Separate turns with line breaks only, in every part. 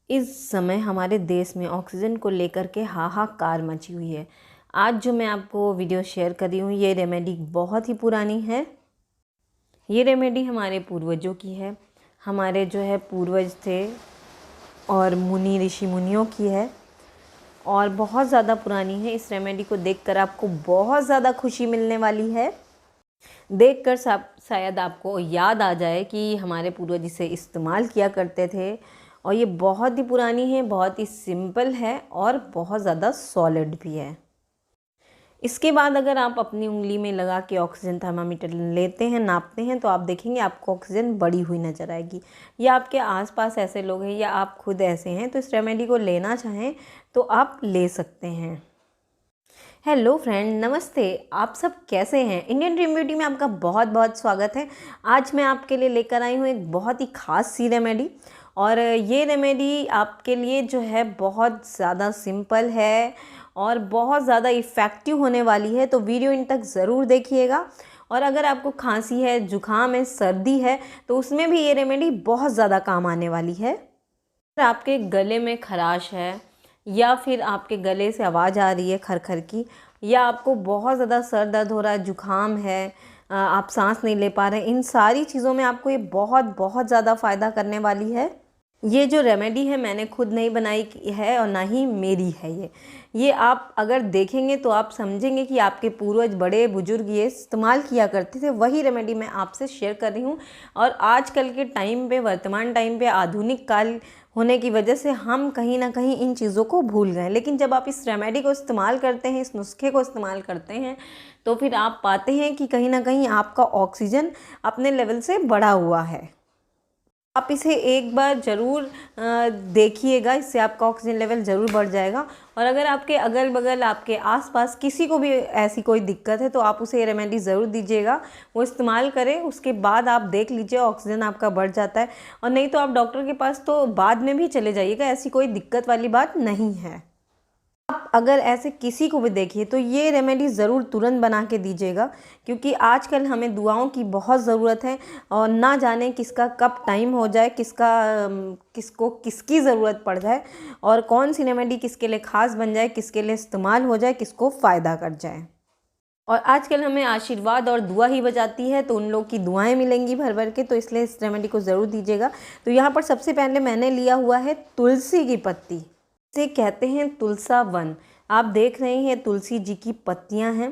इस समय हमारे देश में ऑक्सीजन को लेकर के हाहाकार मची हुई है। आज जो मैं आपको वीडियो शेयर कर रही हूँ, ये रेमेडी बहुत ही पुरानी है। ये रेमेडी हमारे पूर्वजों की है, हमारे जो है पूर्वज थे और मुनि ऋषि मुनियों की है और बहुत ज़्यादा पुरानी है। इस रेमेडी को देखकर आपको बहुत ज़्यादा खुशी मिलने वाली है। देखकर शायद आपको याद आ जाए कि हमारे पूर्वज इसे इस्तेमाल किया करते थे। और ये बहुत ही पुरानी है, बहुत ही सिंपल है और बहुत ज़्यादा सॉलिड भी है। इसके बाद अगर आप अपनी उंगली में लगा के ऑक्सीजन थर्मामीटर लेते हैं, नापते हैं, तो आप देखेंगे आपको ऑक्सीजन बढ़ी हुई नज़र आएगी। या आपके आसपास ऐसे लोग हैं या आप खुद ऐसे हैं तो इस रेमेडी को लेना चाहें तो आप ले सकते हैं। हेलो फ्रेंड, नमस्ते। आप सब कैसे हैं? इंडियन ड्रीम ब्यूटी में आपका बहुत बहुत स्वागत है। आज मैं आपके लिए लेकर आई हूँ एक बहुत ही ख़ास सी रेमेडी। और ये रेमेडी आपके लिए जो है बहुत ज़्यादा सिंपल है और बहुत ज़्यादा इफ़ेक्टिव होने वाली है, तो वीडियो इन तक ज़रूर देखिएगा। और अगर आपको खांसी है, जुकाम है, सर्दी है, तो उसमें भी ये रेमेडी बहुत ज़्यादा काम आने वाली है। अगर आपके गले में खराश है या फिर आपके गले से आवाज़ आ रही है खरखर की, या आपको बहुत ज़्यादा सर दर्द हो रहा है, जुकाम है, आप सांस नहीं ले पा रहे, इन सारी चीज़ों में आपको ये बहुत बहुत ज़्यादा फ़ायदा करने वाली है। ये जो रेमेडी है मैंने खुद नहीं बनाई है और ना ही मेरी है। ये आप अगर देखेंगे तो आप समझेंगे कि आपके पूर्वज बड़े बुजुर्ग ये इस्तेमाल किया करते थे। वही रेमेडी मैं आपसे शेयर कर रही हूँ। और आजकल के टाइम पे, वर्तमान टाइम पे, आधुनिक काल होने की वजह से हम कहीं ना कहीं इन चीज़ों को भूल गए। लेकिन जब आप इस रेमेडी को इस्तेमाल करते हैं, इस नुस्खे को इस्तेमाल करते हैं, तो फिर आप पाते हैं कि कहीं ना कहीं आपका ऑक्सीजन अपने लेवल से बढ़ा हुआ है। आप इसे एक बार ज़रूर देखिएगा, इससे आपका ऑक्सीजन लेवल ज़रूर बढ़ जाएगा। और अगर आपके अगल बगल, आपके आसपास किसी को भी ऐसी कोई दिक्कत है तो आप उसे ये रेमेडी ज़रूर दीजिएगा, वो इस्तेमाल करें। उसके बाद आप देख लीजिए ऑक्सीजन आपका बढ़ जाता है। और नहीं तो आप डॉक्टर के पास तो बाद में भी चले जाइएगा, ऐसी कोई दिक्कत वाली बात नहीं है। आप अगर ऐसे किसी को भी देखिए तो ये रेमेडी ज़रूर तुरंत बना के दीजिएगा, क्योंकि आजकल हमें दुआओं की बहुत ज़रूरत है और ना जाने किसका कब टाइम हो जाए, किसको किसकी ज़रूरत पड़ जाए और कौन सी रेमेडी किसके लिए ख़ास बन जाए, किसके लिए इस्तेमाल हो जाए, किसको फ़ायदा कर जाए। और आजकल हमें आशीर्वाद और दुआ ही बचाती है, तो उन लोग की दुआएं मिलेंगी भर भर के, तो इसलिए इस रेमेडी को ज़रूर दीजिएगा। तो यहाँ पर सबसे पहले मैंने लिया हुआ है तुलसी की पत्ती, इसे कहते हैं तुलसा वन। आप देख रहे हैं तुलसी जी की पत्तियां हैं।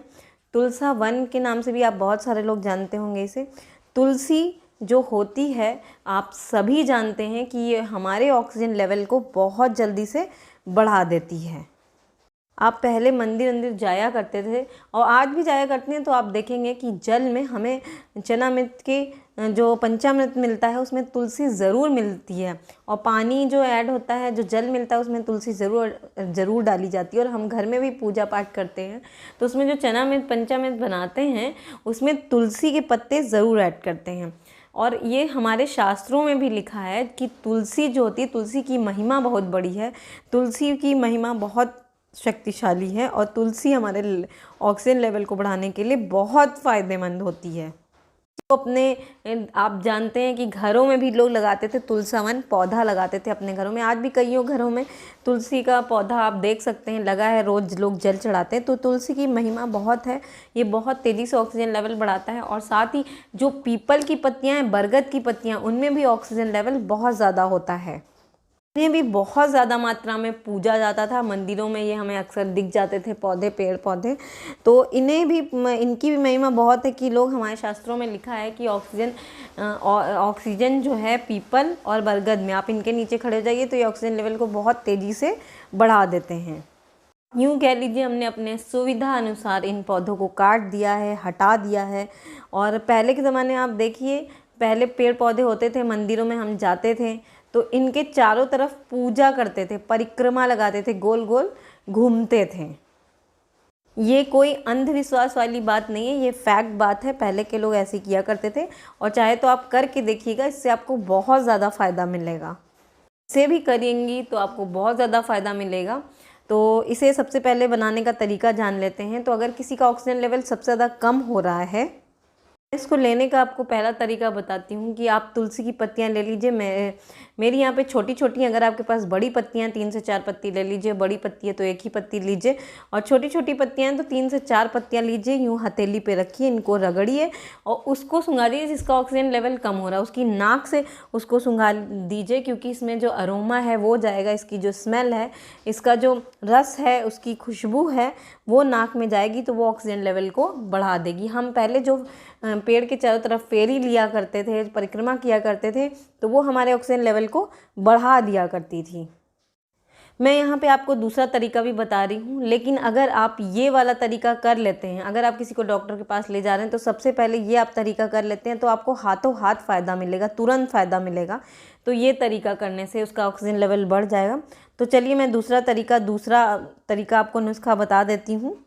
तुलसा वन के नाम से भी आप बहुत सारे लोग जानते होंगे इसे। तुलसी जो होती है, आप सभी जानते हैं कि ये हमारे ऑक्सीजन लेवल को बहुत जल्दी से बढ़ा देती है। आप पहले मंदिर जाया करते थे और आज भी जाया करते हैं, तो आप देखेंगे कि जल में हमें चनामृत के जो पंचामृत मिलता है उसमें तुलसी ज़रूर मिलती है। और पानी जो ऐड होता है, जो जल मिलता है, उसमें तुलसी ज़रूर डाली जाती है। और हम घर में भी पूजा पाठ करते हैं तो उसमें जो चनामृत पंचामृत बनाते हैं उसमें तुलसी के पत्ते ज़रूर ऐड करते हैं। और ये हमारे शास्त्रों में भी लिखा है कि तुलसी जो होती है, तुलसी की महिमा बहुत बड़ी है, तुलसी की महिमा बहुत शक्तिशाली है और तुलसी हमारे ऑक्सीजन लेवल को बढ़ाने के लिए बहुत फ़ायदेमंद होती है। तो आप जानते हैं कि घरों में भी लोग लगाते थे, तुलसावन पौधा लगाते थे अपने घरों में। आज भी कईयों घरों में तुलसी का पौधा आप देख सकते हैं लगा है, रोज़ लोग जल चढ़ाते हैं। तो तुलसी की महिमा बहुत है, ये बहुत तेज़ी से ऑक्सीजन लेवल बढ़ाता है। और साथ ही जो पीपल की पत्तियाँ हैं, बरगद की पत्तियाँ, उनमें भी ऑक्सीजन लेवल बहुत ज़्यादा होता है। इन्हें भी बहुत ज़्यादा मात्रा में पूजा जाता था। मंदिरों में ये हमें अक्सर दिख जाते थे पौधे, पेड़ पौधे। तो इनकी भी महिमा बहुत है कि लोग, हमारे शास्त्रों में लिखा है कि ऑक्सीजन जो है पीपल और बरगद में, आप इनके नीचे खड़े हो जाइए तो ये ऑक्सीजन लेवल को बहुत तेज़ी से बढ़ा देते हैं। यूँ कह लीजिए हमने अपने सुविधा अनुसार इन पौधों को काट दिया है, हटा दिया है। और पहले के ज़माने आप देखिए, पहले पेड़ पौधे होते थे, मंदिरों में हम जाते थे तो इनके चारों तरफ पूजा करते थे, परिक्रमा लगाते थे, गोल गोल घूमते थे। ये कोई अंधविश्वास वाली बात नहीं है, ये फैक्ट बात है। पहले के लोग ऐसे किया करते थे और चाहे तो आप करके देखिएगा, इससे आपको बहुत ज़्यादा फ़ायदा मिलेगा। इसे भी करेंगी तो आपको बहुत ज़्यादा फ़ायदा मिलेगा। तो इसे सबसे पहले बनाने का तरीका जान लेते हैं। तो अगर किसी का ऑक्सीजन लेवल सबसे ज़्यादा कम हो रहा है इसको लेने का आपको पहला तरीका बताती हूँ कि आप तुलसी की पत्तियाँ ले लीजिए। मेरी यहाँ पे छोटी छोटी, अगर आपके पास बड़ी पत्तियाँ 3 से 4 पत्ती ले लीजिए, बड़ी पत्ती है तो एक ही पत्ती लीजिए, और छोटी छोटी पत्तियाँ हैं तो 3 से 4 पत्तियाँ लीजिए। यूँ हथेली पे रखिए, इनको रगड़िए और उसको सुंघाइए जिसका ऑक्सीजन लेवल कम हो रहा है, उसकी नाक से उसको सुंघा दीजिए, क्योंकि इसमें जो अरोमा है वो जाएगा, इसकी जो स्मेल है, इसका जो रस है, उसकी खुशबू है वो नाक में जाएगी तो वो ऑक्सीजन लेवल को बढ़ा देगी। हम पहले जो पेड़ के चारों तरफ फेरी लिया करते थे, परिक्रमा किया करते थे, तो वो हमारे ऑक्सीजन लेवल को बढ़ा दिया करती थी। मैं यहाँ पे आपको दूसरा तरीका भी बता रही हूँ, लेकिन अगर आप ये वाला तरीका कर लेते हैं, अगर आप किसी को डॉक्टर के पास ले जा रहे हैं तो सबसे पहले ये आप तरीका कर लेते हैं तो आपको हाथों हाथ फ़ायदा मिलेगा, तुरंत फ़ायदा मिलेगा। तो ये तरीका करने से उसका ऑक्सीजन लेवल बढ़ जाएगा। तो चलिए मैं दूसरा तरीका आपको नुस्खा बता देती हूँ।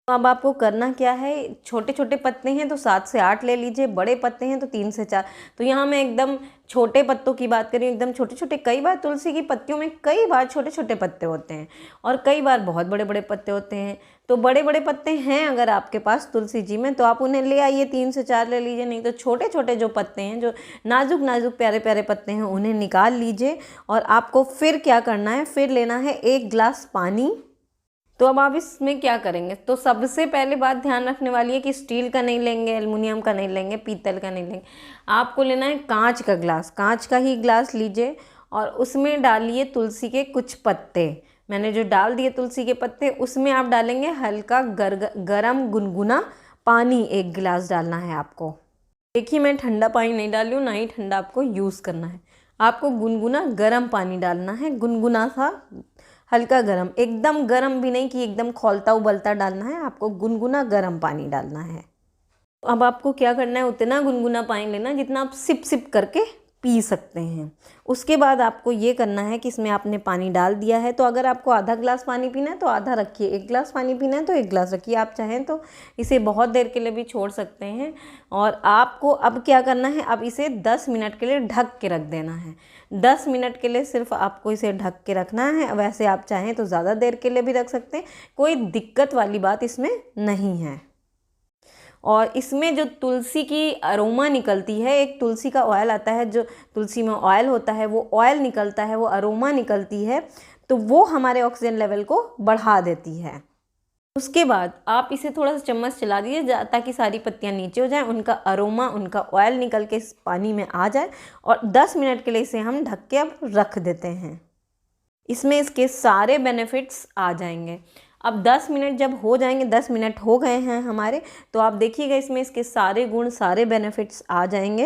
तो अब आपको करना क्या है, छोटे छोटे पत्ते हैं तो 7 से 8 ले लीजिए, बड़े पत्ते हैं तो 3 से 4। तो यहाँ मैं एकदम छोटे पत्तों की बात करी, एकदम छोटे छोटे। कई बार तुलसी की पत्तियों में कई बार छोटे छोटे पत्ते होते हैं और कई बार बहुत बड़े बड़े पत्ते होते हैं। तो बड़े बड़े पत्ते हैं अगर आपके पास तुलसी जी में तो आप उन्हें ले आइए, 3 से 4 ले लीजिए। नहीं तो छोटे छोटे जो पत्ते हैं, जो नाजुक नाजुक प्यारे प्यारे पत्ते हैं, उन्हें निकाल लीजिए। और आपको फिर क्या करना है, फिर लेना है 1 गिलास पानी। तो अब आप इसमें क्या करेंगे, तो सबसे पहले बात ध्यान रखने वाली है कि स्टील का नहीं लेंगे, एल्युमिनियम का नहीं लेंगे, पीतल का नहीं लेंगे। आपको लेना है कांच का गिलास, कांच का ही गिलास लीजिए और उसमें डालिए तुलसी के कुछ पत्ते। मैंने जो डाल दिए तुलसी के पत्ते, उसमें आप डालेंगे हल्का गरम गुनगुना पानी। 1 गिलास डालना है आपको। देखिए मैं ठंडा पानी नहीं डाली हूँ, ना ही ठंडा आपको यूज़ करना है। आपको गुनगुना गर्म पानी डालना है, गुनगुना सा हल्का गरम, एकदम गरम भी नहीं कि एकदम खौलता उबलता डालना है, आपको गुनगुना गरम पानी डालना है। अब आपको क्या करना है, उतना गुनगुना पानी लेना जितना आप सिप सिप करके पी सकते हैं। उसके बाद आपको ये करना है कि इसमें आपने पानी डाल दिया है, तो अगर आपको आधा गिलास पानी पीना है तो आधा रखिए, 1 गिलास पानी पीना है तो 1 गिलास रखिए। आप चाहें तो इसे बहुत देर के लिए भी छोड़ सकते हैं। और आपको अब क्या करना है, अब इसे 10 मिनट के लिए ढक के रख देना है। 10 मिनट के लिए सिर्फ आपको इसे ढक के रखना है। वैसे आप चाहें तो ज़्यादा देर के लिए भी रख सकते हैं, कोई दिक्कत वाली बात इसमें नहीं है। और इसमें जो तुलसी की अरोमा निकलती है, एक तुलसी का ऑयल आता है, जो तुलसी में ऑयल होता है, वो ऑयल निकलता है, वो अरोमा निकलती है, तो वो हमारे ऑक्सीजन लेवल को बढ़ा देती है। उसके बाद आप इसे थोड़ा सा चम्मच चला दीजिए ताकि सारी पत्तियां नीचे हो जाएं, उनका अरोमा, उनका ऑयल निकल के इस पानी में आ जाए। और 10 मिनट के लिए इसे हम ढक के अब रख देते हैं। इसमें इसके सारे बेनिफिट्स आ जाएंगे। अब 10 मिनट जब हो जाएंगे, 10 मिनट हो गए हैं हमारे, तो आप देखिएगा इसमें इसके सारे गुण, सारे बेनिफिट्स आ जाएंगे।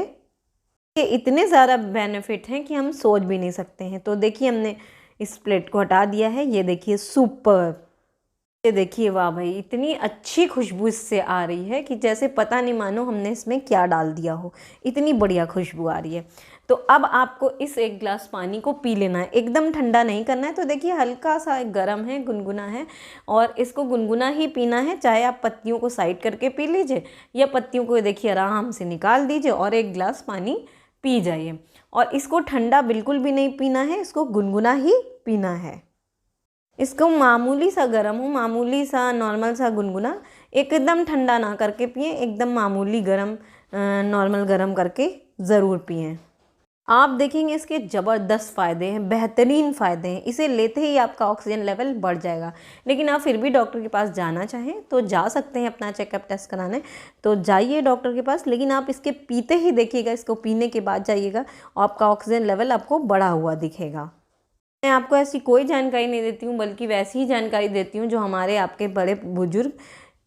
ये इतने ज़्यादा बेनिफिट हैं कि हम सोच भी नहीं सकते हैं। तो देखिए हमने इस प्लेट को हटा दिया है, ये देखिए सुपर, ये देखिए वाह भाई, इतनी अच्छी खुशबू इससे आ रही है कि जैसे पता नहीं मानो हमने इसमें क्या डाल दिया हो, इतनी बढ़िया खुशबू आ रही है। तो अब आपको इस 1 गिलास पानी को पी लेना है, एकदम ठंडा नहीं करना है। तो देखिए हल्का सा गर्म है, गुनगुना है, और इसको गुनगुना ही पीना है। चाहे आप पत्तियों को साइड करके पी लीजिए या पत्तियों को देखिए आराम से निकाल दीजिए और 1 गिलास पानी पी जाइए। और इसको ठंडा बिल्कुल भी नहीं पीना है, इसको गुनगुना ही पीना है। इसको मामूली सा गर्म हो, मामूली सा नॉर्मल सा गुनगुना, एकदम ठंडा ना करके पिएं, एकदम मामूली गर्म, नॉर्मल गर्म करके ज़रूर पिएं। आप देखेंगे इसके ज़बरदस्त फ़ायदे हैं, बेहतरीन फ़ायदे हैं। इसे लेते ही आपका ऑक्सीजन लेवल बढ़ जाएगा। लेकिन आप फिर भी डॉक्टर के पास जाना चाहें तो जा सकते हैं अपना चेकअप टेस्ट कराने, तो जाइए डॉक्टर के पास। लेकिन आप इसके पीते ही देखिएगा, इसको पीने के बाद जाइएगा, आपका ऑक्सीजन लेवल आपको बढ़ा हुआ दिखेगा। मैं आपको ऐसी कोई जानकारी नहीं देती हूँ, बल्कि वैसी ही जानकारी देती हूँ जो हमारे आपके बड़े बुजुर्ग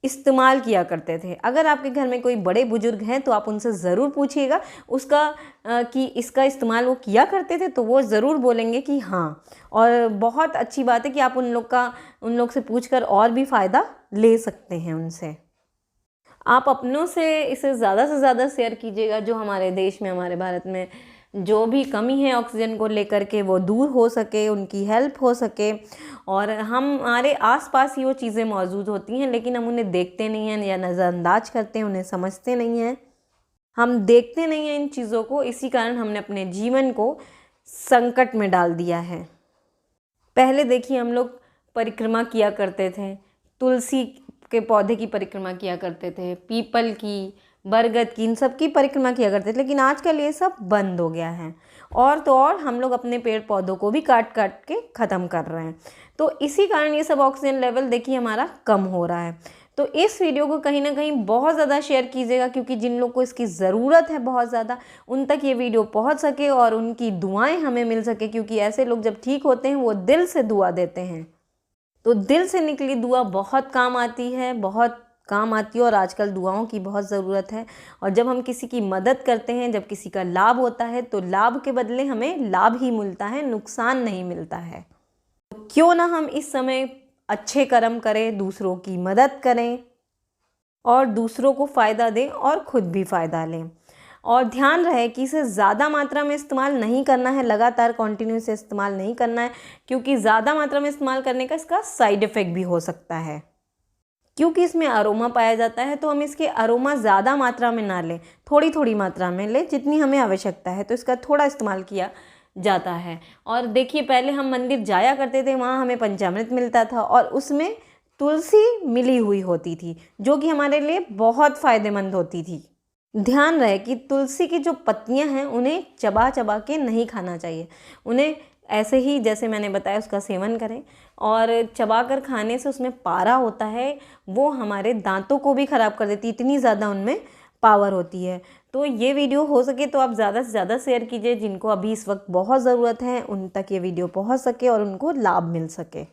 इस्तेमाल किया करते थे। अगर आपके घर में कोई बड़े बुजुर्ग हैं तो आप उनसे ज़रूर पूछिएगा उसका कि इसका इस्तेमाल वो किया करते थे, तो वो ज़रूर बोलेंगे कि हाँ। और बहुत अच्छी बात है कि आप उन लोग से पूछकर और भी फ़ायदा ले सकते हैं उनसे। आप अपनों से इसे ज़्यादा से ज़्यादा शेयर कीजिएगा, जो हमारे देश में, हमारे भारत में जो भी कमी है ऑक्सीजन को लेकर के, वो दूर हो सके, उनकी हेल्प हो सके। और हमारे आसपास ही वो चीज़ें मौजूद होती हैं, लेकिन हम उन्हें देखते नहीं हैं या नज़रअंदाज करते हैं, उन्हें समझते नहीं हैं। हम देखते नहीं हैं इन चीज़ों को, इसी कारण हमने अपने जीवन को संकट में डाल दिया है। पहले देखिए हम लोग परिक्रमा किया करते थे, तुलसी के पौधे की परिक्रमा किया करते थे, पीपल की, बरगद की, इन सब की परिक्रमा किया करते थे। लेकिन आजकल ये सब बंद हो गया है, और तो और हम लोग अपने पेड़ पौधों को भी काट काट के ख़त्म कर रहे हैं। तो इसी कारण ये सब ऑक्सीजन लेवल देखिए हमारा कम हो रहा है। तो इस वीडियो को कहीं ना कहीं बहुत ज़्यादा शेयर कीजिएगा, क्योंकि जिन लोग को इसकी ज़रूरत है बहुत ज़्यादा, उन तक ये वीडियो पहुंच सके और उनकी दुआएं हमें मिल सके। क्योंकि ऐसे लोग जब ठीक होते हैं वो दिल से दुआ देते हैं, तो दिल से निकली दुआ बहुत काम आती है, बहुत काम आती है। और आजकल दुआओं की बहुत ज़रूरत है। और जब हम किसी की मदद करते हैं, जब किसी का लाभ होता है, तो लाभ के बदले हमें लाभ ही मिलता है, नुकसान नहीं मिलता है। तो क्यों ना हम इस समय अच्छे कर्म करें, दूसरों की मदद करें और दूसरों को फ़ायदा दें और ख़ुद भी फ़ायदा लें। और ध्यान रहे कि इसे ज़्यादा मात्रा में इस्तेमाल नहीं करना है, लगातार कंटिन्यू से इस्तेमाल नहीं करना है, क्योंकि ज़्यादा मात्रा में इस्तेमाल करने का इसका साइड इफ़ेक्ट भी हो सकता है। क्योंकि इसमें अरोमा पाया जाता है, तो हम इसके अरोमा ज़्यादा मात्रा में ना लें, थोड़ी थोड़ी मात्रा में लें, जितनी हमें आवश्यकता है। तो इसका थोड़ा इस्तेमाल किया जाता है। और देखिए, पहले हम मंदिर जाया करते थे, वहाँ हमें पंचामृत मिलता था और उसमें तुलसी मिली हुई होती थी, जो कि हमारे लिए बहुत फ़ायदेमंद होती थी। ध्यान रहे कि तुलसी की जो पत्तियां हैं उन्हें चबा चबा के नहीं खाना चाहिए, उन्हें ऐसे ही जैसे मैंने बताया उसका सेवन करें। और चबा कर खाने से उसमें पारा होता है, वो हमारे दांतों को भी ख़राब कर देती है, इतनी ज़्यादा उनमें पावर होती है। तो ये वीडियो हो सके तो आप ज़्यादा से ज़्यादा शेयर कीजिए, जिनको अभी इस वक्त बहुत ज़रूरत है उन तक ये वीडियो पहुंच सके और उनको लाभ मिल सके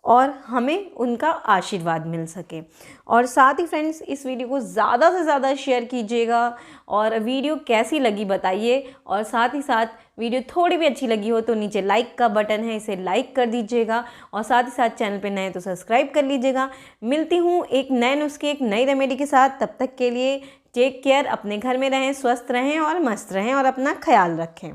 और हमें उनका आशीर्वाद मिल सके। और साथ ही फ्रेंड्स, इस वीडियो को ज़्यादा से ज़्यादा शेयर कीजिएगा और वीडियो कैसी लगी बताइए। और साथ ही साथ वीडियो थोड़ी भी अच्छी लगी हो तो नीचे लाइक का बटन है, इसे लाइक कर दीजिएगा। और साथ ही साथ चैनल पे नए तो सब्सक्राइब कर लीजिएगा। मिलती हूँ एक नए नुस्खे, एक नई रेमेडी के साथ। तब तक के लिए टेक केयर, अपने घर में रहें, स्वस्थ रहें और मस्त रहें और अपना ख्याल रखें।